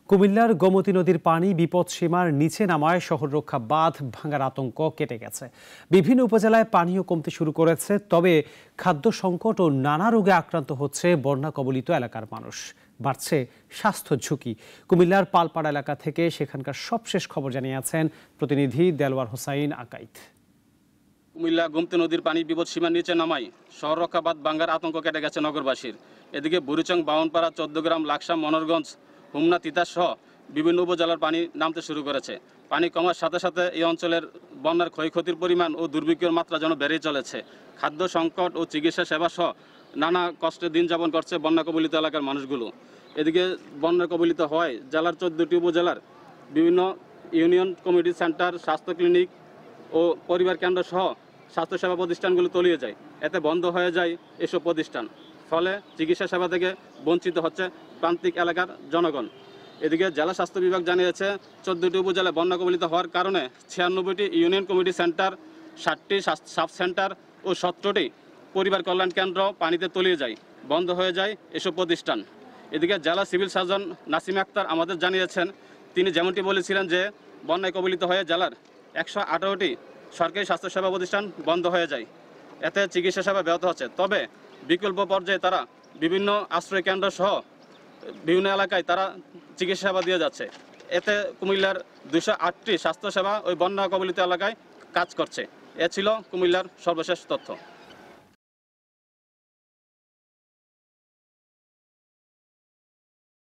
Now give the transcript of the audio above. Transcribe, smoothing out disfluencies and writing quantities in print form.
কুমিল্লার গোমতী নদীর পানি বিপদসীমার নিচে নামায় শহর রক্ষা বাঁধ ভাঙার আতঙ্ক কেটে গেছে। বিভিন্ন উপজেলায় পানিও কমতে শুরু করেছে। তবে খাদ্য সংকট ও নানা রোগে আক্রান্ত হচ্ছে বন্যা কবলিত এলাকার মানুষ। বাড়ছে স্বাস্থ্য ঝুঁকি। কুমিল্লার পালপাড়া এলাকা থেকে সেখানকার সবশেষ খবর জানিয়েছেন প্রতিনিধি দেলওয়ার হোসাইন আকাইত। কুমিল্লা গোমতী নদীর পানি বিপদসীমার নিচে নামায় শহর রক্ষা বাঁধ ভাঙার আতঙ্ক কেটে গেছে নগরবাসীর। এদিকে বুড়িচং, বাউনপাড়া, 14 গ্রাম, লাকসাম, মনোরগঞ্জ, হুমনা, তিতাস সহ বিভিন্ন উপজেলার পানি নামতে শুরু করেছে। পানি কমার সাথে সাথে এই অঞ্চলের বন্যার ক্ষয়ক্ষতির পরিমাণ ও দুর্ভিক্ষের মাত্রা যেন বেড়েই চলেছে। খাদ্য সংকট ও চিকিৎসা সেবা সহ নানা কষ্টে দিন যাপন করছে বন্যা কবলিত এলাকার মানুষগুলো। এদিকে বন্যা কবলিত হয় জেলার 14টি উপজেলার বিভিন্ন ইউনিয়ন কমিটি সেন্টার, স্বাস্থ্য ক্লিনিক ও পরিবার কেন্দ্র সহ স্বাস্থ্যসেবা প্রতিষ্ঠানগুলো তলিয়ে যায়। এতে বন্ধ হয়ে যায় এসব প্রতিষ্ঠান। ফলে চিকিৎসা সেবা থেকে বঞ্চিত হচ্ছে প্রান্তিক এলাকার জনগণ। এদিকে জেলা স্বাস্থ্য বিভাগ জানিয়েছে 14টি উপজেলায় বন্যা কবলিত হওয়ার কারণে 96টি ইউনিয়ন কমিটি সেন্টার, 60টি সাব সেন্টার ও 17টি পরিবার কল্যাণ কেন্দ্র পানিতে তলিয়ে যায়, বন্ধ হয়ে যায় এসব প্রতিষ্ঠান। এদিকে জেলা সিভিল সার্জন নাসিম আক্তার আমাদের জানিয়েছেন, তিনি যেমনটি বলেছিলেন যে বন্যায় কবলিত হয়ে জেলার 118টি সরকারি স্বাস্থ্যসেবা প্রতিষ্ঠান বন্ধ হয়ে যায়। এতে চিকিৎসা সেবা ব্যাহত হচ্ছে। তবে বিকল্প পর্যায়ে তারা বিভিন্ন আশ্রয় কেন্দ্র সহ বিভিন্ন এলাকায় তারা চিকিৎসা সেবা দিয়ে যাচ্ছে। এতে কুমিল্লার 208টি স্বাস্থ্যসেবা ওই বন্যা কবলিত এলাকায় কাজ করছে। এ ছিল কুমিল্লার সর্বশেষ তথ্য।